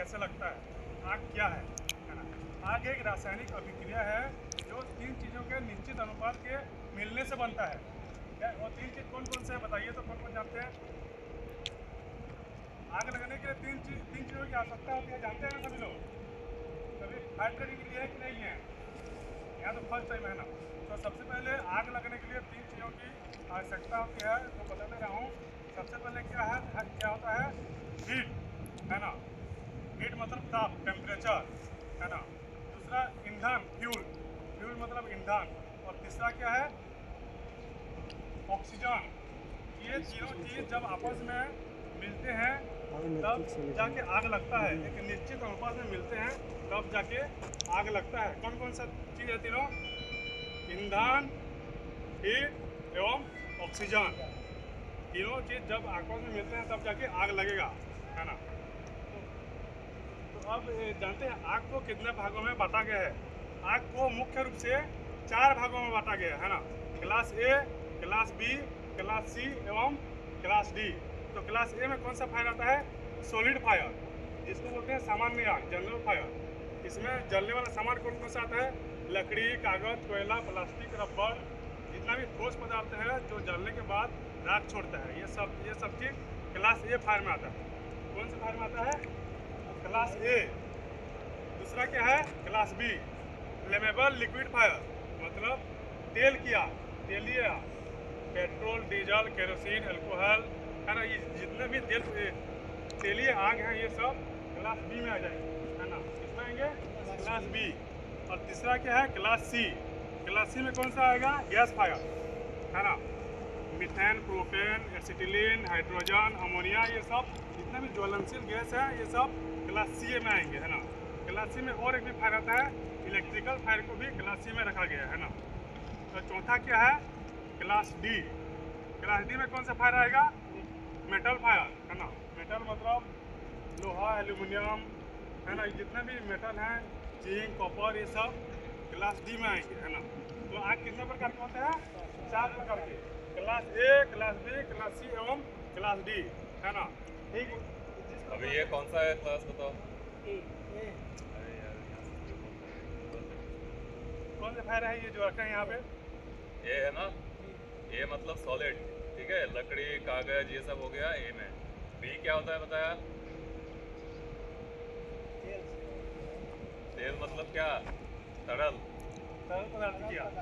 कैसे लगता है, आग क्या है ना। आग एक रासायनिक अभिक्रिया है जो तीन चीज़ों के निश्चित अनुपात के मिलने से बनता है। क्या वो तीन चीज़ कौन कौन से है बताइए, तो कौन कौन जानते हैं? आग लगने के लिए तीन चीज़ों की आवश्यकता होती है, जानते हैं ना सभी लोग? सभी फायर करने के लिए है कि नहीं है? यहाँ तो फर्स्ट टाइम है ना। तो सबसे पहले आग लगने के लिए तीन चीज़ों की आवश्यकता होती है, तो बता दे रहा हूँ। सबसे पहले क्या होता है? हीट, है ना। हीट मतलब ताप, टेम्परेचर, है ना। दूसरा ईंधन, फ्यूल, फ्यूल मतलब ईंधन। और तीसरा क्या है? ऑक्सीजन। ये तीनों चीज़ जब आपस में मिलते हैं तब जाके आग लगता है। एक निश्चित अनुपात में मिलते हैं तब जाके आग लगता है। कौन कौन सा चीज़ है तीनों? ईंधन, हीट एवं ऑक्सीजन। तीनों चीज़ जब आपस में मिलते हैं तब जाके आग लगेगा, है ना। तो अब जानते हैं आग को कितने भागों में बांटा गया है? आग को मुख्य रूप से 4 भागों में बांटा गया है ना। Class A, class B, class C एवं क्लास डी। तो क्लास ए में कौन सा फायर आता है? सॉलिड फायर, जिसको बोलते हैं सामान्य आग, जनरल फायर। इसमें जलने वाला सामान कौन कौन सा आता है? लकड़ी, कागज, कोयला, प्लास्टिक, रबर, जितना भी ठोस पदार्थ है जो जलने के बाद राख छोड़ता है, ये सब चीज़ क्लास ए फायर में आता है। कौन से फायर में आता है? Class A. दूसरा क्या है? Class B, flammable liquid fire, मतलब तेल की आग, तेलीय आग। पेट्रोल, डीजल, केरोसिन, अल्कोहल, है ना, ये जितने भी तेलीय आग हैं ये सब क्लास बी में आ जाएंगे, है ना। किसमें आएंगे? Class B. और तीसरा क्या है? Class C. क्लास सी में कौन सा आएगा? गैस फायर, है ना। Methane, propane, acetylene, hydrogen, ammonia, ये सब जितने भी ज्वलनशील गैस है ये सब क्लास सी में आएंगे, है ना। क्लास सी में और एक भी फायर आता है, इलेक्ट्रिकल फायर को भी क्लास सी में रखा गया है ना। तो चौथा क्या है? Class D. क्लास डी में कौन सा फायर आएगा? मेटल फायर, है ना। मेटल मतलब लोहा, एल्यूमिनियम, है ना, जितने भी मेटल हैं, जिंक, कॉपर, ये सब क्लास डी में आएंगे, है ना। तो आग कितने प्रकार के होते हैं? 4 प्रकार के। Class A, class B, class C एवं क्लास डी, है ना। ठीक। अभी ये कौन सा है क्लास बताओ? अरे यार कौन से फायर है ये जो रखे हैं यहाँ पे? ये है ना, ए मतलब सॉलिड, ठीक है, लकड़ी, कागज, ये सब हो गया ए में। बी क्या होता है बताया? तेल मतलब क्या? तरल, तरल पदार्थ की आग।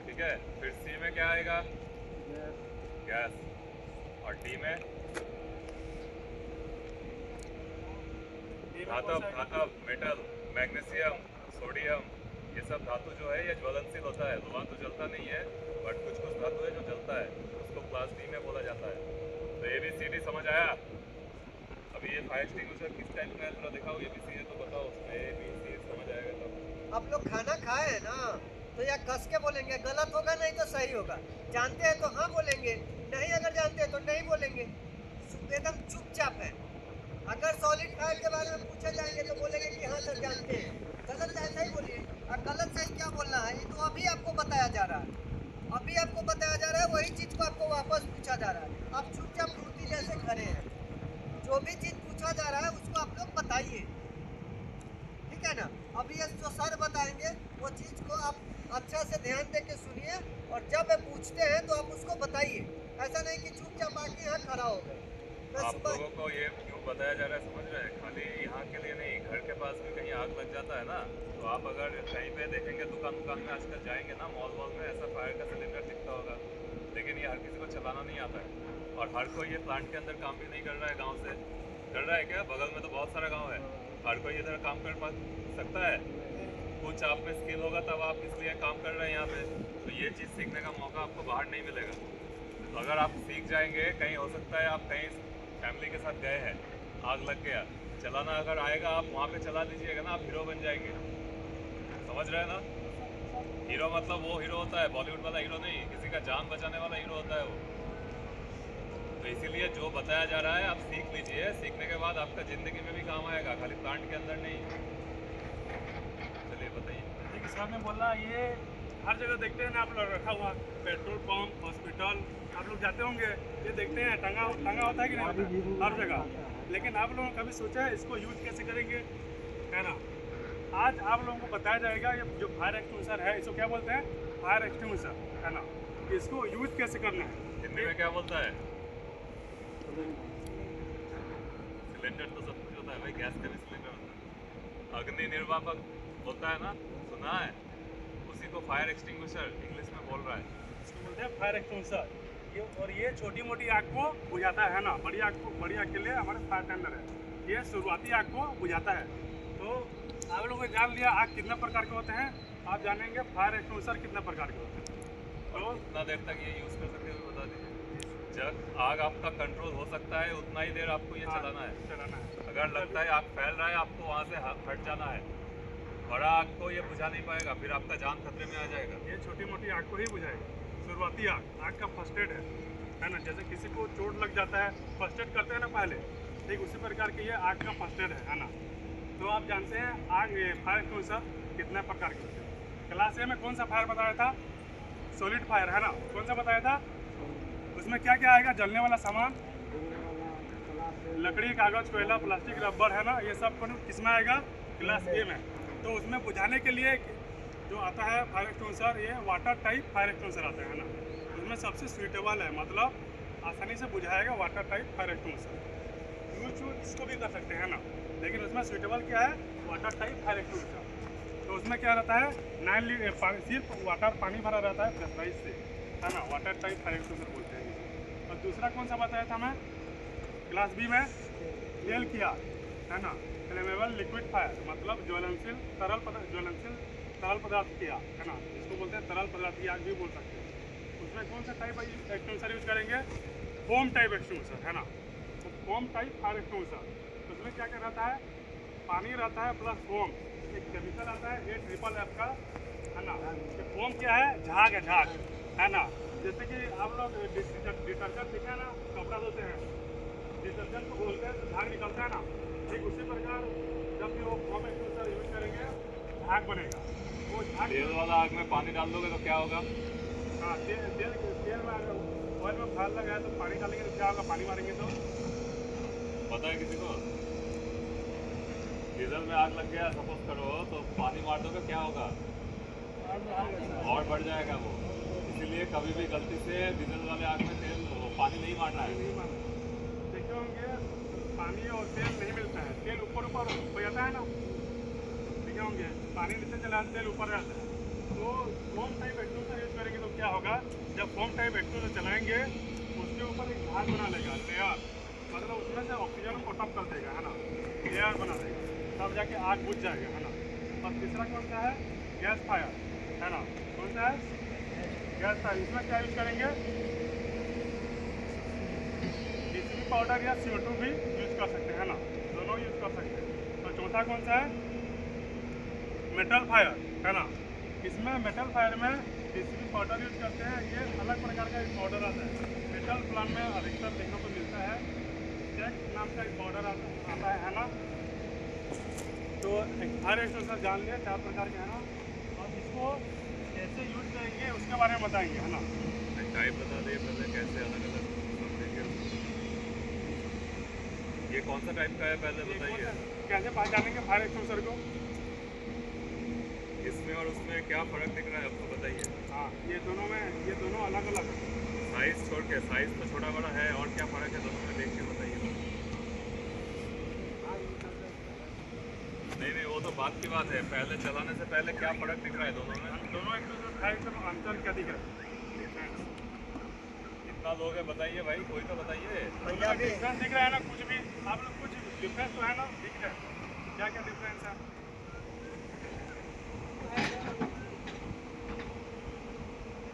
ठीक है। फिर सी में क्या आएगा? गैस। और डी में डी में कौन धातव, सा आएगा? धातव, मेटल, मैग्नीशियम, सोडियम, ये सब धातु जो है ये ज्वलनशील होता है। लोहा तो जलता नहीं है, बट कुछ कुछ धातु है जो जलता है, उसको क्लास डी में बोला जाता है। तो ए बी सी डी समझ आया? अभी ये फायर एक्सटिंग्विशर किस टाइप का है थोड़ा दिखाओ, ए बी सी है तो बताओ, उसमें ए बी सी समझ आएगा तब। आप लोग खाना खाए हैं ना, तो या कस के बोलेंगे, गलत होगा नहीं तो सही होगा। जानते हैं तो हाँ बोलेंगे, नहीं अगर जानते हैं तो नहीं बोलेंगे। एकदम चुपचाप है। अगर सॉलिड फायर के बारे में पूछे जाएंगे तो बोलेंगे कि हाँ सर जानते हैं। गलत ऐसा ही बोलिए। और गलत सही क्या बोलना है, ये तो अभी आपको बताया जा रहा है। अभी आपको बताया जा रहा है, वही चीज़ को आपको वापस पूछा जा रहा है। आप चुपचाप मूर्ति जैसे खड़े हैं। जो भी चीज़ पूछा जा रहा है उसको आप लोग बताइए, ठीक है ना। अभी ये जो सर बताएंगे वो चीज़ को आप अच्छा से ध्यान दे के सुनिए, और जब वे पूछते हैं तो आप उसको बताइए। ऐसा नहीं कि चुपचाप आके यहाँ खड़ा हो गए। मैं आप सुबह लोगों को ये क्यों बताया जा रहा है समझ रहे हैं? खाली यहाँ के लिए नहीं, घर के पास भी कहीं आग लग जाता है ना, तो आप अगर कहीं पे देखेंगे दुकान में आजकल जाएंगे ना, मॉल वॉल में ऐसा फायर का सिलेंडर दिखता होगा, लेकिन ये हर किसी को चलाना नहीं आता है। और हर कोई ये प्लांट के अंदर काम भी नहीं कर रहा है गाँव से। कर रहा है क्या? बगल में तो बहुत सारा गाँव है, हर कोई इधर काम कर सकता है। कुछ आप में स्किल होगा तब आप इसलिए काम कर रहे हैं यहाँ पे। तो ये चीज़ सीखने का मौका आपको बाहर नहीं मिलेगा। तो अगर आप सीख जाएंगे, कहीं हो सकता है आप कहीं फैमिली के साथ गए हैं, आग लग गया, चलाना अगर आएगा आप वहाँ पे चला लीजिएगा ना, आप हीरो बन जाएंगे। समझ रहे हैं ना? हीरो मतलब वो हीरो होता है बॉलीवुड वाला हीरो नहीं, किसी का जान बचाने वाला हीरो होता है वो। तो इसीलिए जो बताया जा रहा है आप सीख लीजिए, सीखने के बाद आपका ज़िंदगी में भी काम आएगा, खाली प्लांट के अंदर नहीं। चलिए बताइए। देखिए सर ने बोला ये हर जगह देखते हैं ना आप लोग रखा हुआ, पेट्रोल पंप, हॉस्पिटल, आप लोग जाते होंगे, ये देखते हैं टंगा टंगा होता है कि नहीं होता है हर जगह। लेकिन आप लोगों ने कभी सोचा है इसको यूज कैसे करेंगे, है ना? आज आप लोगों को बताया जाएगा ये जो फायर एक्सटिंग्विशर है, इसको क्या बोलते हैं? फायर एक्सटिंग्विशर, है ना? इसको यूज कैसे करना है। हिंदी में क्या बोलता है? सिलेंडर तो सब कुछ होता है भाई, गैस का भी सिलेंडर होता है। अग्नि निर्वापक होता है ना, सुना है? उसी को फायर एक्सटिंग्विशर इंग्लिश में बोल रहा है। इसको बोलते हैं फायर एक्सटिंग्विशर। ये और ये छोटी मोटी आग को बुझाता है ना, बड़ी आग के लिए हमारे फायर टेंडर है, ये शुरुआती आग को बुझाता है। तो आप लोगों ने जान लिया आग कितने प्रकार के होते हैं, आप जानेंगे फायर एक्सटिंग्विशर कितने प्रकार के होते हैं। तो कितना देर तक ये यूज़ कर सकते हो बता दीजिए। जब आग आपका कंट्रोल हो सकता है उतना ही देर आपको ये चलाना है। अगर लगता है आग फैल रहा है आपको वहाँ से हट जाना है। बड़ा आग को ये बुझा नहीं पाएगा, फिर आपका जान खतरे में आ जाएगा। ये छोटी मोटी आग को ही बुझाएगा। शुरुआती आग का फर्स्ट एड है ना? जैसे किसी को चोट लग जाता है, फर्स्ट एड करते हैं ना पहले, ठीक उसी प्रकार की ये आग का फर्स्ट एड है ना? तो आप जानते हैं आग फायर एक्सटिंग्विशर कितने प्रकार के होते हैं। क्लास ए में कौन सा फायर बताया था? सॉलिड फायर, है ना? कौन सा बताया था? उसमें क्या क्या आएगा? जलने वाला सामान, लकड़ी, कागज, कोयला, प्लास्टिक, रबर, है ना? ये सब किस में आएगा? क्लास ए में। तो उसमें बुझाने के लिए जो आता है फायर एक्सटिंग्विशर, ये वाटर टाइप फायर एक्सटिंग्विशर आता है ना? उसमें सबसे सूटेबल है, मतलब आसानी से बुझाएगा water type fire extinguisher. Use इसको भी कर सकते हैं ना, लेकिन उसमें सूटेबल क्या है? Water type fire extinguisher. तो उसमें क्या रहता है? 9 लीटर पानी, सिर्फ वाटर पानी भरा रहता है प्रेशराइज से, है ना? वाटर टाइप फायर एक्सटिंग्विशर बोलते हैं। और दूसरा कौन सा बताया था मैं क्लास बी में? तेल की आग, है ना? फ्लेमेबल लिक्विड फायर, मतलब ज्वलनशील तरल पदार्थ की आग, है ना? इसको बोलते हैं तरल पदार्थ की आग भी बोल सकते हैं। उसमें कौन सा टाइप एक्सटिंग्विशर यूज करेंगे? फोम टाइप एक्सटिंग्विशर, है ना? तो फोम टाइप फायर एक्सटिंग्विशर, उसमें क्या क्या रहता है? पानी रहता है प्लस फोम, एक केमिकल आता है AFFF का, है ना? ये फोम क्या है? झाग है, झाग, है ना? जैसे कि आप लोग डिटर्जेंट देखे हैं ना, कपड़ा धोते हैं, डिटर्जेंट को घोलते हैं तो झाग निकलता है ना, ठीक उसी प्रकार जब भी वो फोम एक्सटिंग्विशर यूज करेंगे झाग बनेगा। वो झाग तेल वाला आग में पानी डाल दोगे तो क्या होगा? हाँ, तेल में अगर ऑयल में फाल लगा है तो पानी डालेंगे तो क्या होगा? पानी मारेंगे तो पता है किसी को? डीजल में आग लग गया सपोज करो, तो पानी मार दोगे क्या होगा? और बढ़ जाएगा वो। इसीलिए कभी भी गलती से डीजल वाले आग में पानी नहीं मारना है। देखे होंगे पानी और तेल नहीं मिलता है, तेल ऊपर हो जाता है ना, देखे होंगे पानी नीचे चला तेल ऊपर रहता है। तो फोम टाइप एक्सटिंग्विशर यूज करेंगे तो क्या होगा? जब फोम टाइप एक्सटिंग्विशर चलाएंगे उसके ऊपर एक झाग बना लेगा, लेयर, मतलब उसमें से ऑक्सीजन को टप कर देगा, है ना? लेयर बना देगा, तब जाके आग बुझ जाएगा, है ना? और तीसरा कौन सा है? गैस फायर, है ना? कौन सा है? Gas fire. इसमें क्या यूज करेंगे? DCP पाउडर या CO2 भी यूज कर सकते हैं, है ना? दोनों यूज कर सकते हैं। और चौथा कौन सा है? मेटल फायर, है ना? इसमें मेटल फायर में DCP पाउडर यूज करते हैं। ये अलग प्रकार का एक पाउडर आता है, मेटल प्लांट में अधिकतर देखने को मिलता है। चेक नाम का एक पाउडर आता है ना? तो फायर एक्सटिंग्विशर जान लिया 4 प्रकार के, है ना? अब इसको कैसे यूज करेंगे उसके बारे में बताएंगे, है ना? टाइप बता दिए पहले, कैसे अलग अलग समझेंगे। ये कौन सा टाइप का है पहले बताइए। कैसे पहचानेंगे फायर एक्सटिंग्विशर को? इसमें और उसमें क्या फ़र्क दिख रहा है आपको बताइए। हाँ, ये दोनों अलग अलग है। साइज़ छोड़ के, साइज़ तो छोटा बड़ा है, और क्या फ़र्क है दोनों में, देख के बताइए। नहीं, वो तो बात की बात है, पहले चलाने से पहले क्या फ़र्क दिख रहा है दोनों में? दोनों एक दूसरे फायर से अंतर क्या दिख रहा है? कितना लोग हैं बताइए भाई, कोई तो बताइए। पंजाबी डिफरेंस दिख रहा है ना? कुछ भी आप लोग कुछ डिफरेंस तो है ना? दिख रहा है क्या क्या डिफरेंस है?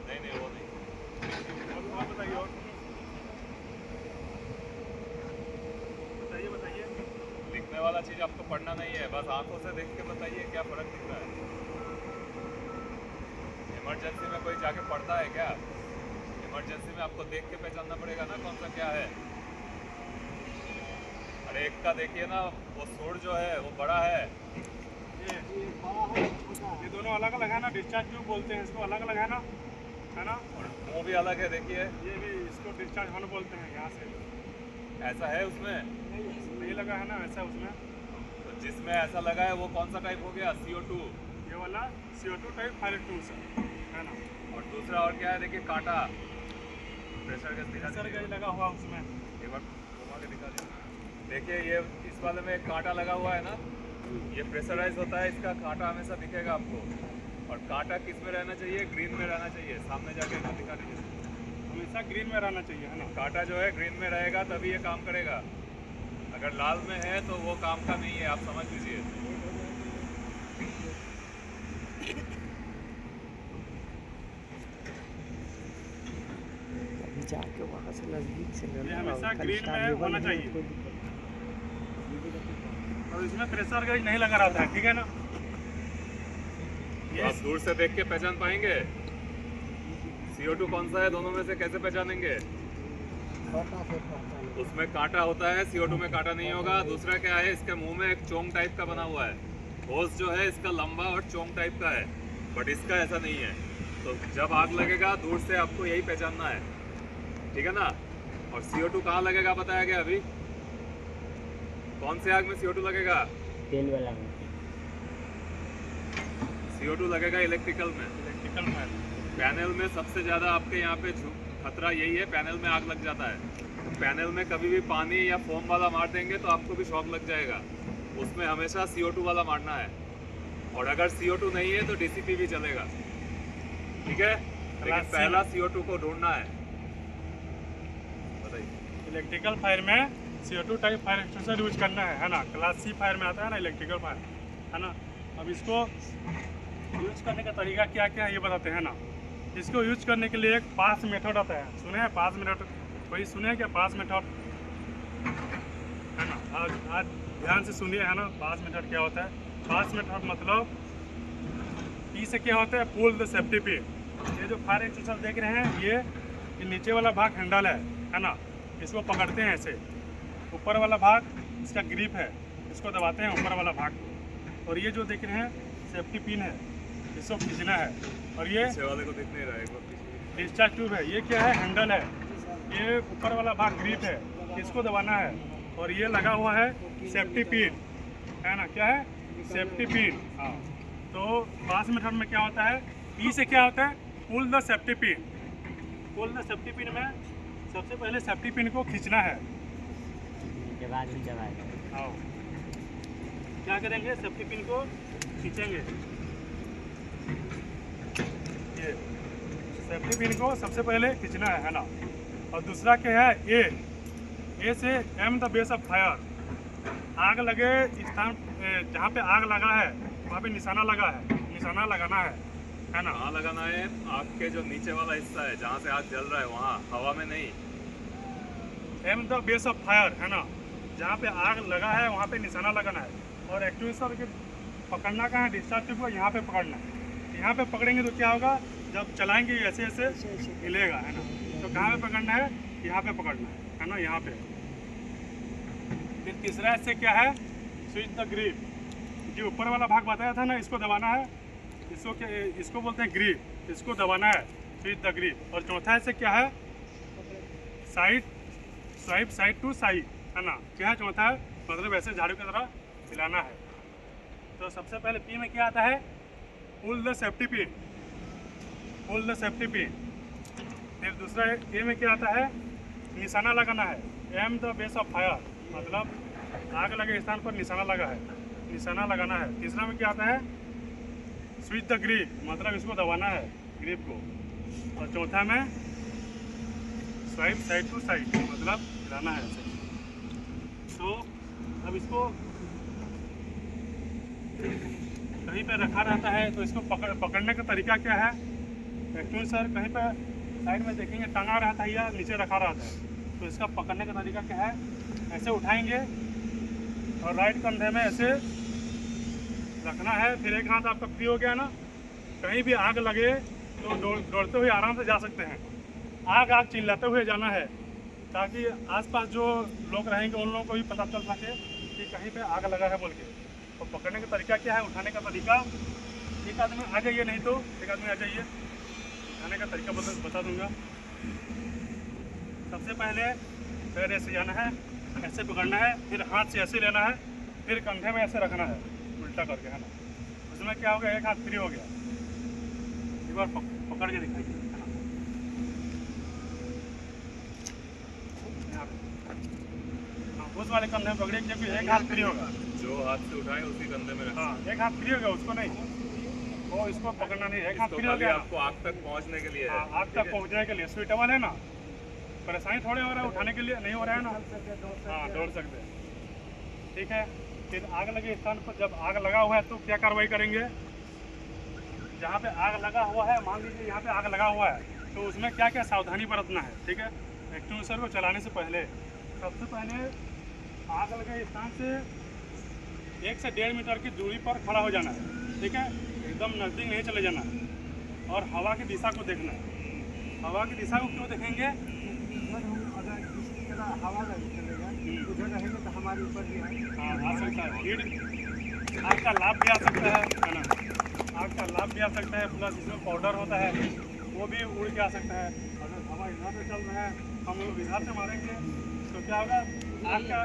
नहीं वो नहीं। और बताइए, और बताइए। लिखने वाला चीज़ आपको पढ़ना नहीं है, बस आंखों से देख के बताइए क्या फ़र्क दिख रहा है। इमरजेंसी में कोई जाके पढ़ता है क्या? इमरजेंसी में आपको देख के पहचानना पड़ेगा ना कौन सा क्या है। अरे एक का देखिए ना, वो सोड जो है वो बड़ा है, ये दोनों अलग अलग है ना, डिस्चार्ज ट्यूब बोलते हैं इसको, अलग अलग है ना। और वो भी अलग है, देखिए ये भी इसको डिस्चार्ज हॉर्न बोलते हैं यहाँ से। ऐसा है उसमें। नहीं लगा है ना ऐसा उसमें। तो जिसमें ऐसा लगा है वो कौन सा टाइप हो गया? CO2। ये वाला CO2 टाइप फायर एक्सटिंग्विशर है ना। और दूसरा और क्या है? देखिए कांटा, प्रेशर गैस दिखा प्रेशर दीजिए। गेज लगा हुआ उसमें। एक बार घुमा के दिखा दीजिए। देखिए ये इस वाले में एक कांटा लगा हुआ है ना, ये प्रेशराइज होता है, इसका कांटा हमेशा दिखेगा आपको। और कांटा किस में रहना चाहिए? ग्रीन में रहना चाहिए। सामने जाके एक बार दिखा दीजिए। हमेशा ग्रीन में रहना चाहिए है ना। कांटा जो है ग्रीन में रहेगा तभी ये काम करेगा। अगर लाल में है तो वो काम का नहीं है, आप समझ लीजिए। जाके वहाँ से नजदीक से ये हमेशा ग्रीन में होना चाहिए। और इसमें प्रेशर गेज नहीं लगा रहता है, ठीक है ना। तो आप दूर से देख के पहचान पाएंगे CO2 कौन सा है? दोनों में से कैसे पहचानेंगे? उसमें कांटा होता है, CO2 में कांटा नहीं होगा। दूसरा क्या है, इसके मुंह में एक चोंग टाइप का बना हुआ है। होस जो है इसका लंबा और चोंग टाइप का है, बट इसका ऐसा नहीं है। तो जब आग लगेगा दूर से आपको यही पहचानना है, ठीक है ना। और CO2 कहाँ लगेगा बताया गया अभी? कौन से आग में CO2 लगेगा? तेल वाला में। CO2 लगेगा इलेक्ट्रिकल में। इलेक्ट्रिकल में पैनल में सबसे ज़्यादा आपके यहाँ पे खतरा यही है, पैनल में आग लग जाता है। तो पैनल में कभी भी पानी या फोम वाला मार देंगे तो आपको भी शॉक लग जाएगा। उसमें हमेशा CO2 वाला मारना है। और अगर CO2 नहीं है तो DCP भी चलेगा, ठीक है। लेकिन पहला CO2 को ढूंढना है। बताइए। इलेक्ट्रिकल फायर में CO2 type fire extinguisher use करना है ना। क्लास C फायर में आता है ना इलेक्ट्रिकल फायर, है ना। अब इसको यूज करने का तरीका क्या क्या है ये बताते हैं ना। इसको यूज करने के लिए एक पास मेथड आता है, सुने हैं पास मेथड? कोई सुने हैं क्या पास मेथड? है ना, आज ध्यान से सुनिए, है ना। पास मेथड क्या होता है? पास मेथड मतलब पी से क्या होता है? Pull the safety pin. ये जो फायर एक्सटिंग्विशर देख रहे हैं ये नीचे वाला भाग हैंडल है ना। इसको पकड़ते हैं ऐसे, ऊपर वाला भाग इसका ग्रिप है, इसको दबाते हैं ऊपर वाला भाग को। और ये जो देख रहे हैं सेफ्टी पिन है, इसको खींचना है। और ये पीछे वाले को दिख नहीं रहा है, एक बार पीछे। डिस्चार्ज ट्यूब है। ये क्या है? हैंडल है। ये ऊपर वाला भाग ग्रिप है, इसको दबाना है। और ये लगा हुआ है सेफ्टी पिन, है ना। क्या है? Safety pin. हाँ, तो पास मेथड में क्या होता है? पी से क्या होता है? Pull the safety pin. Pull the safety pin में सबसे पहले सेफ्टी पिन को खींचना है। हाँ, क्या करेंगे? सेफ्टी पिन को खींचेंगे। ये सेफ्टी पिन को सबसे पहले खींचना है ना। और दूसरा क्या है? ए से am the base of fire. आग लगे स्थान, जहाँ पे आग लगा है वहाँ पे निशाना लगा है, निशाना लगाना है ना। कहाँ लगाना है? आग के जो नीचे वाला हिस्सा है जहाँ से आग जल रहा है वहाँ, हवा में नहीं। Am the base of fire, है ना। जहाँ पे आग लगा है वहाँ पे निशाना लगाना है। और एक्सटिंग्विशर के पकड़ना कहाँ है? डिस्चार्ज ट्यूब को यहाँ पे पकड़ना है। यहाँ पे पकड़ेंगे तो क्या होगा? जब चलाएंगे ऐसे ऐसे हिलेगा, है ना। तो कहाँ पे पकड़ना है? यहाँ पे पकड़ना है ना, यहाँ पे। फिर तीसरा इससे क्या है? Switch the grip. जो ऊपर वाला भाग बताया था ना, इसको दबाना है। इसको क्या, इसको बोलते हैं ग्रिप, इसको दबाना है, स्विच द ग्रिप। और चौथा इससे क्या है? Side swipe, side to side, है ना। क्या है चौथा? मतलब ऐसे झाड़ू की तरह हिलाना है। तो सबसे पहले पी में क्या आता है? Pull the safety pin, pull the safety pin. फिर दूसरा ए में क्या आता है? निशाना लगाना है, am the base of fire, मतलब आग लगे स्थान पर निशाना लगा है, निशाना लगाना है। तीसरा में क्या आता है? स्विच द ग्रिप, मतलब इसको दबाना है ग्रिप को। और चौथा में स्वाइप साइड टू साइड, मतलब हिलाना है ऐसे। तो अब इसको कहीं पे रखा रहता है तो इसको पकड़ने का तरीका क्या है? एक्सटिंग्विशर कहीं पे साइड में देखेंगे टंगा रहता है या नीचे रखा रहता है। तो इसका पकड़ने का तरीका क्या है? ऐसे उठाएंगे और राइट कंधे में ऐसे रखना है। फिर एक हाथ आपका फ्री हो गया ना। कहीं भी आग लगे तो दौड़ते हुए आराम से जा सकते हैं। आग चिल्लाते हुए जाना है ताकि आसपास जो लोग रहेंगे उन लोगों को भी पता चल सके कि कहीं पे आग लगा है बोल के। तो पकड़ने का तरीका क्या है, उठाने का तरीका, एक आदमी आ जाइए, नहीं तो एक आदमी आ जाइए, उठाने का तरीका बता दूंगा। सबसे पहले पैर ऐसे जाना है, ऐसे पकड़ना है, फिर हाथ से ऐसे लेना है, फिर कंधे में ऐसे रखना है उल्टा करके, है ना। उसमें क्या हो गया, एक हाथ फ्री हो गया। एक बार पकड़ के दिखाइए, है ना। यहाँ पे हाँ, उस वाले कंधे में पकड़िए, क्योंकि एक हाथ फ्री होगा। जो हाथ से उठाए उसी कंधे में रखें। हाँ, एक हाथ फ्री हो गया, उसको नहीं, वो इसको पकड़ना नहीं, एक हाथ फ्री हो गया। आपको आग तक पहुंचने के लिए, हाँ, आग तक पहुंचने के लिए सुइटेबल है ना। परेशानी थोड़ी हो रहा है उठाने के लिए, नहीं हो रहा है ना। हाँ, दौड़ सकते हैं, ठीक है। फिर आग लगे स्थान पर जब आग लगा हुआ है तो क्या कार्रवाई करेंगे, जहाँ पे आग लगा हुआ है, मान लीजिए यहाँ पे आग लगा हुआ है, तो उसमें क्या क्या सावधानी बरतना है, ठीक है। एक्सटिंग्विशर को चलाने से पहले सबसे पहले आग लगे स्थान से 1 से 1.5 मीटर की दूरी पर खड़ा हो जाना है, ठीक है। एकदम नज़दीक नहीं चले जाना है, और हवा की दिशा को देखना है। हवा की दिशा को क्यों देखेंगे, अगर किसी तरह हवा नहीं चलेगा उधर रहेंगे तो हमारे ऊपर भी आ सकता है, हीट आग का लाभ भी आ सकता है ना। आग का लाभ भी आ सकता है, प्लस इसमें पाउडर होता है वो भी उड़ के आ सकता है। अगर हवा इधर से चल रहा है, हम लोग इधर से मारेंगे तो क्या होगा, आग का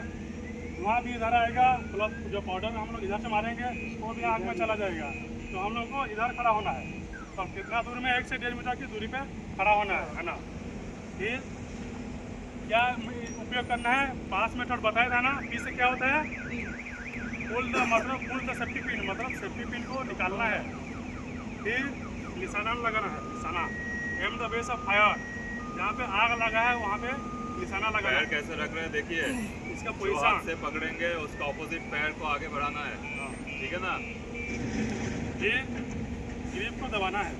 धुआं भी इधर आएगा, प्लस जो पाउडर हम लोग इधर से मारेंगे वो भी आग में चला जाएगा। तो हम लोग को इधर खड़ा होना है, और कितना दूर में 1 से 1.5 मीटर की दूरी पे खड़ा होना है ना। फिर क्या उपयोग करना है, 5 मेथड बताया था ना, इससे क्या होता है, पुल द सेफ्टी पिन, मतलब सेफ्टी पिन को निकालना है। फिर निशाना लगाना है, निशाना am the base of fire, जहाँ पे आग लगा है वहाँ पे निशाना लगाना है। पैर कैसे रख रहे हैं देखिए, इसका जो पोजीशन हाथ से पकड़ेंगे उसका ऑपोजिट पैर को आगे बढ़ाना है, ठीक है ना। फिर ग्रिप को दबाना है,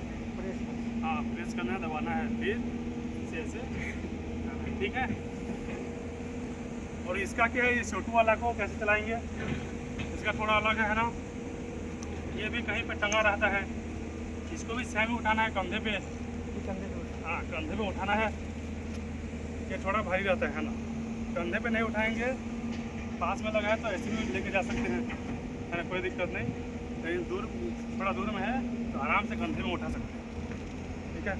हाँ प्रेस करना है, दबाना है, फिर ऐसे, ठीक है। और इसका क्या है, ये छोटू वाला को कैसे चलाएंगे, इसका थोड़ा अलग है ना। ये भी कहीं पे टंगा रहता है, इसको भी सेम उठाना है, कंधे पे, हाँ कंधे पे उठाना है। ये थोड़ा भारी रहता है ना, कंधे पे नहीं उठाएंगे, पास में लगा है तो ऐसे भी लेके जा सकते हैं, है ना, कोई दिक्कत नहीं। लेकिन दूर, थोड़ा दूर में है तो आराम से कंधे में उठा सकते हैं, ठीक है।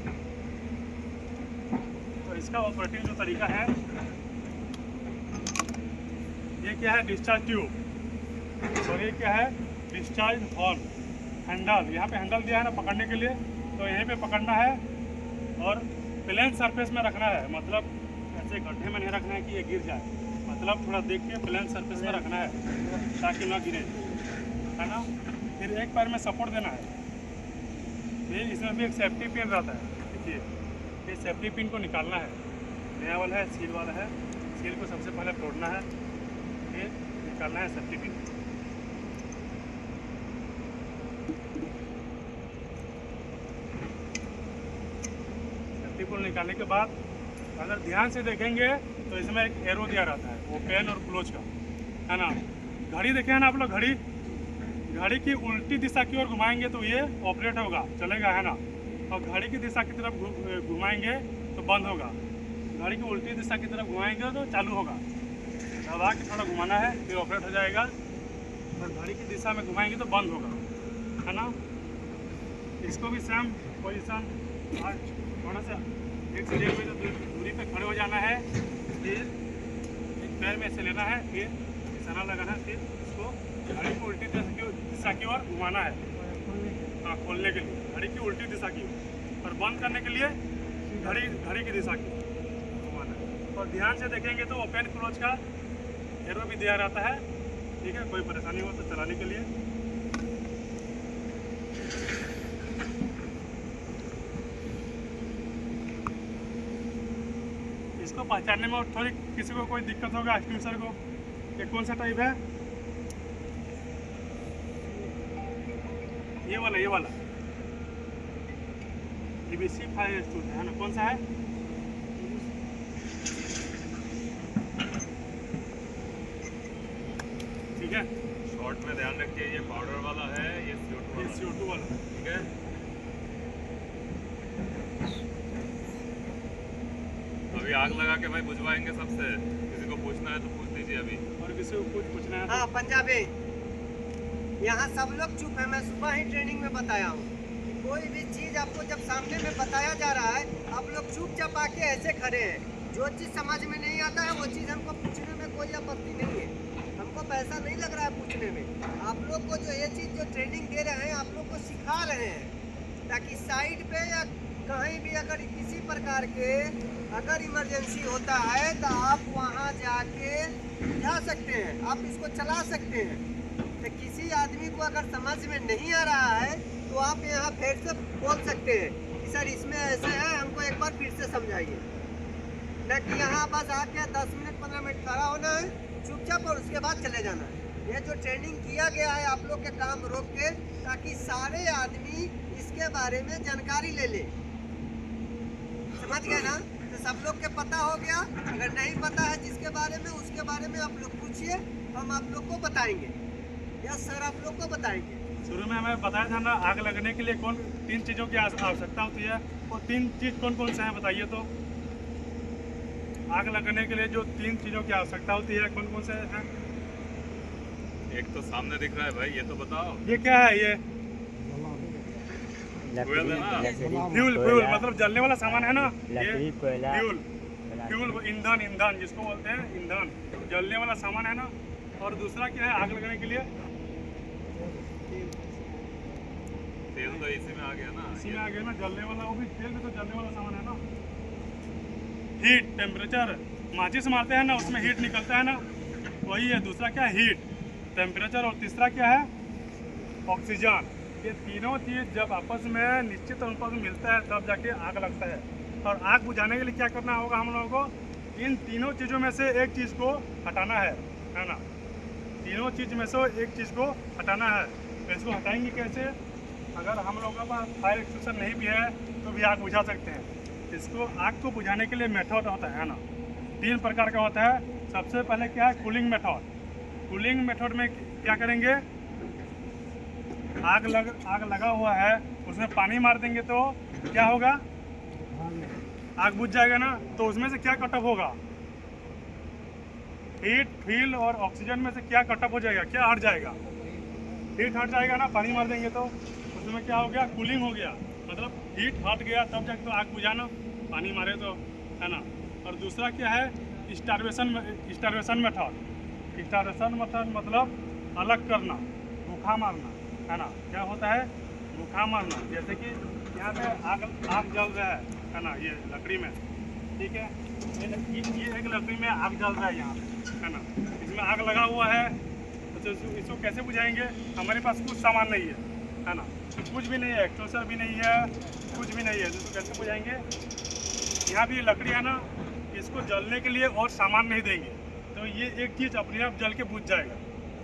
तो इसका ऑपरेटिंग जो तरीका है, ये क्या है, डिस्चार्ज ट्यूब, और ये क्या है, डिस्चार्ज हॉर्न। हैंडल, यहाँ पे हैंडल दिया है ना पकड़ने के लिए, तो यहीं पे पकड़ना है और प्लेन सरफेस में रखना है, मतलब ऐसे गड्ढे में नहीं रखना है कि ये गिर जाए, मतलब थोड़ा देख के प्लेन सरफेस में रखना है ताकि ना गिरे, है ना। फिर एक पैर में सपोर्ट देना है। फिर इसमें भी एक सेफ्टी पिन रहता है, देखिए ये सेफ्टी पिन को निकालना है, नया वाला है, सील वाला है, सील को सबसे पहले तोड़ना है, फिर निकालना है सेफ्टी पिन। सेफ्टी पिन निकालने के बाद अगर ध्यान से देखेंगे तो इसमें एक एरो दिया रहता है, ओपन और क्लोज का, है ना। घड़ी देखे हैं ना आप लोग, घड़ी की उल्टी दिशा की ओर घुमाएंगे तो ये ऑपरेट होगा, चलेगा, है ना। और घड़ी की दिशा की तरफ घुमाएंगे तो बंद होगा, घड़ी की उल्टी दिशा की तरफ घुमाएंगे तो चालू होगा। दबा के थोड़ा घुमाना है, फिर ऑपरेट हो जाएगा, और घड़ी की दिशा में घुमाएंगे तो बंद होगा, है ना। इसको भी सेम पोजिशन, थोड़ा सा 1 से 1 मीटर दूरी पे खड़े हो जाना है, फिर एक पैर में ऐसे लेना है, फिर निशाना लगाना है, फिर इसको घड़ी की उल्टी दिशा की ओर घुमाना है, हाँ खोलने के लिए घड़ी की उल्टी दिशा की, और बंद करने के लिए घड़ी की दिशा की घुमाना है। और ध्यान से देखेंगे तो ओपन क्लोज का एरो भी दिया रहता है, ठीक है। कोई परेशानी हो तो चलाने के लिए। इसको पहचानने में थोड़ी किसी को कोई दिक्कत होगा, एक्सटिंग्विशर को, ये कौन सा टाइप है, ये वाला DBC 5 है ना, कौन सा है, ठीक है। शॉर्ट में ध्यान रखिए, ये पाउडर वाला है, ये CO2 वाला, ठीक है। अभी आग लगा के भाई बुझवाएंगे सबसे, किसी को पूछना है तो पूछ लीजिए अभी, और किसी को कुछ पूछना है हाँ पंजाबी यहाँ सब लोग चुप है। मैं सुबह ही ट्रेनिंग में बताया हूँ कि कोई भी चीज़ आपको जब सामने में बताया जा रहा है, आप लोग चुपचाप आके ऐसे खड़े हैं। जो चीज़ समझ में नहीं आता है वो चीज़ हमको पूछने में कोई आपत्ति नहीं है, हमको पैसा नहीं लग रहा है पूछने में। आप लोग को जो ये चीज़ जो ट्रेनिंग दे रहे हैं, आप लोग को सिखा रहे हैं, ताकि साइड पे या कहीं भी अगर किसी प्रकार के अगर इमरजेंसी होता है तो आप वहाँ जाके जा सकते हैं, आप इसको चला सकते हैं। तो किसी आदमी को अगर समझ में नहीं आ रहा है तो आप यहाँ फिर से बोल सकते हैं कि सर इसमें ऐसे है, हमको एक बार फिर से समझाइए। न कि यहाँ बस आके 10 मिनट 15 मिनट खड़ा होना है चुपचाप और उसके बाद चले जाना है। ये जो ट्रेनिंग किया गया है आप लोग के काम रोक के, ताकि सारे आदमी इसके बारे में जानकारी ले ले। समझ गए ना? तो सब लोग के पता हो गया। अगर नहीं पता है जिसके बारे में, उसके बारे में आप लोग पूछिए, हम आप लोग को बताएंगे। यस सर, आप लोग को बताएंगे। शुरू में हमें बताया था ना, आग लगने के लिए कौन 3 चीज़ों की आवश्यकता होती है। वो 3 चीज़ कौन कौन से हैं बताइए तो। आग लगने के लिए जो 3 चीज़ों की आवश्यकता होती है कौन कौन से हैं? एक तो सामने दिख रहा है भाई, ये तो बताओ। ये क्या है? ये फ्यूल है ना? फ्यूल मतलब जलने वाला सामान है ना। लकड़ी, कोयला, फ्यूल ईंधन जिसको बोलते हैं, ईंधन जलने वाला सामान है ना। और दूसरा क्या है आग लगने के लिए? तेल तो इसी में आ गया ना। इसी में आ गया ना, जलने वाला। वो भी तेल भी तो जलने वाला सामान है ना। हीट, टेम्परेचर, माचिस मारते हैं ना, उसमें हीट निकलता है ना, वही है। दूसरा क्या है? Heat, temperature. और तीसरा क्या है? ऑक्सीजन। ये तीनों चीज़ जब आपस में निश्चित अनुपात में मिलता है तब जाके आग लगता है। और आग बुझाने के लिए क्या करना होगा हम लोगों को? इन तीनों चीज़ों में से एक चीज़ को हटाना है ना। तीनों चीज़ में से एक चीज़ को हटाना है। तो इसको हटाएंगे कैसे? अगर हम लोगों के पास फायर एक्सटिंग्विशर नहीं भी है तो भी आग बुझा सकते हैं। इसको आग को बुझाने के लिए मेथड होता है ना, 3 प्रकार का होता है। सबसे पहले क्या है? Cooling method. कूलिंग मेथड में क्या करेंगे? आग लगा हुआ है, उसमें पानी मार देंगे तो क्या होगा? आग बुझ जाएगा ना। तो उसमें से क्या कटअप होगा? हीट, फ्यूल और ऑक्सीजन में से क्या कटअप हो जाएगा? क्या हट जाएगा? हीट हट जाएगा ना। पानी मार देंगे तो उसमें क्या हो गया? कूलिंग हो गया, मतलब हीट हट गया, तब जाके तो आग बुझाना, पानी मारे तो, है ना। और दूसरा क्या है? Starvation method. स्टार्वेशन मेथड मतलब अलग करना, भूखा मारना, है ना। क्या होता है? भूखा मारना। जैसे कि यहाँ पे आग जल रहा है ना, ये लकड़ी में, ठीक है। ये एक लकड़ी में आग जल रहा है यहाँ पे, है ना। इसमें आग लगा हुआ है, तो इसको कैसे बुझाएंगे? हमारे पास कुछ सामान नहीं है ना, कुछ भी नहीं है, एक्सटिंग्विशर भी नहीं है, कुछ भी नहीं है, तो कैसे बुझाएंगे? यहाँ भी लकड़ी है ना, इसको जलने के लिए और सामान नहीं देंगे तो ये एक चीज़ अपने आप जल के बुझ जाएगा,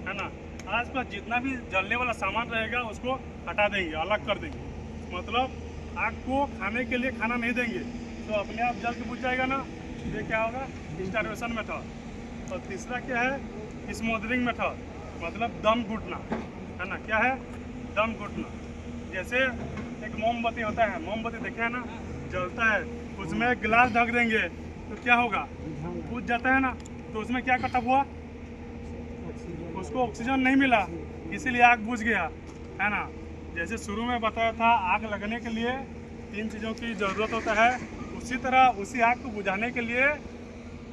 है ना। आसपास जितना भी जलने वाला सामान रहेगा उसको हटा देंगे, अलग कर देंगे। मतलब आग को खाने के लिए खाना नहीं देंगे तो अपने आप जल के बुझ जाएगा ना। ये क्या होगा? Starvation method. और तीसरा क्या है? स्मोदरिंग मेथड, मतलब दम घुटना, है ना। क्या है? दम घुटना। जैसे एक मोमबत्ती होता है, मोमबत्ती देखे है ना, जलता है, उसमें गिलास ढक देंगे तो क्या होगा? बुझ जाता है ना। तो उसमें क्या कटअप हुआ? उसको ऑक्सीजन नहीं मिला, इसीलिए आग बुझ गया, है ना। जैसे शुरू में बताया था, आग लगने के लिए 3 चीज़ों की ज़रूरत होता है, उसी तरह उसी आग को बुझाने के लिए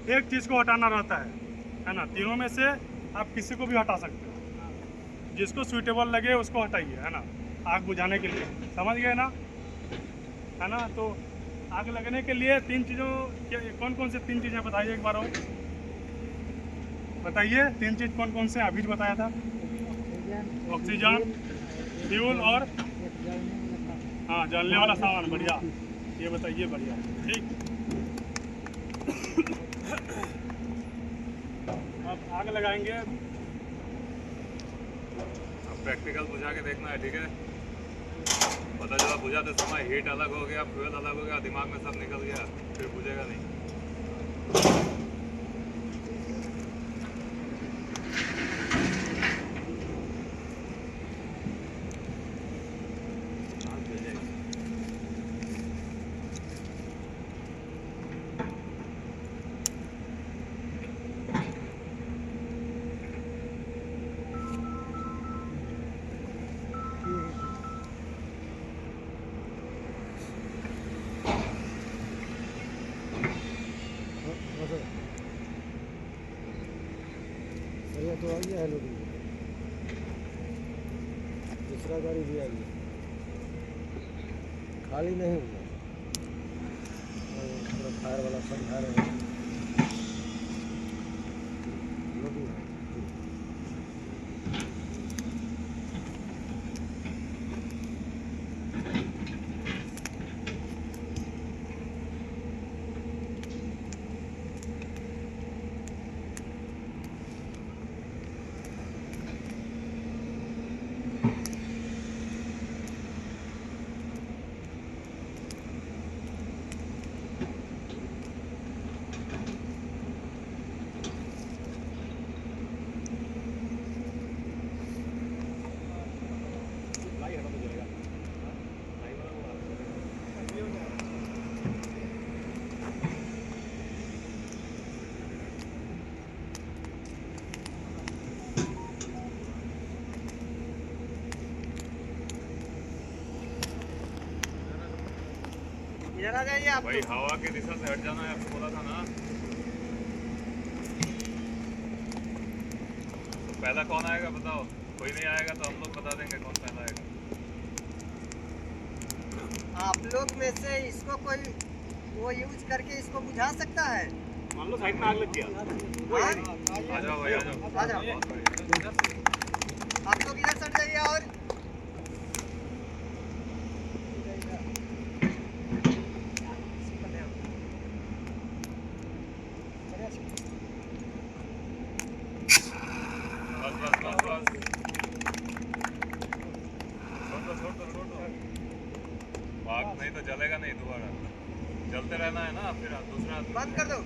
एक चीज़ को हटाना रहता है ना। तीनों में से आप किसी को भी हटा सकते हो, जिसको सूटेबल लगे उसको हटाइए, है ना, आग बुझाने के लिए। समझ गए ना, है ना। तो आग लगने के लिए 3 चीज़ों कौन कौन से 3 चीज़ें बताइए एक बार और बताइए। 3 चीज़ कौन कौन से? अभी बताया था, ऑक्सीजन, फ्यूल और हाँ जलने वाला सामान। बढ़िया, ये बताइए। बढ़िया, ठीक। अब आग लगाएंगे। अब प्रैक्टिकल बुझा के देखना है, ठीक है। पता चला बुझाते समय हीट अलग हो गया, फ्यूल अलग हो गया, दिमाग में सब निकल गया, फिर बुझेगा नहीं। गया है लोडिंग, दूसरा गाड़ी भी आ गया, खाली नहीं हुआ। और पूरा फायर वाला समझा रहे हैं लोडिंग है। इधर आ जाइए आप। भाई हवा की दिशा से हट जाना है, आपको बोला था ना। तो पहला कौन आएगा बताओ? कोई नहीं आएगा तो हम लोग बता देंगे कौन पहला आएगा। आप लोग में से इसको कोई वो यूज करके इसको बुझा सकता है? मान लो साइड में आग लग गया, हाँ? आ जाओ भाई, आ जाओ। आ जाओ। आप लोग इधर सट जाइए। और बस बस बस बस, छोड़ दो। आग नहीं तो जलेगा नहीं दोबारा, जलते रहना है ना, फिर दूसरा बंद कर दो।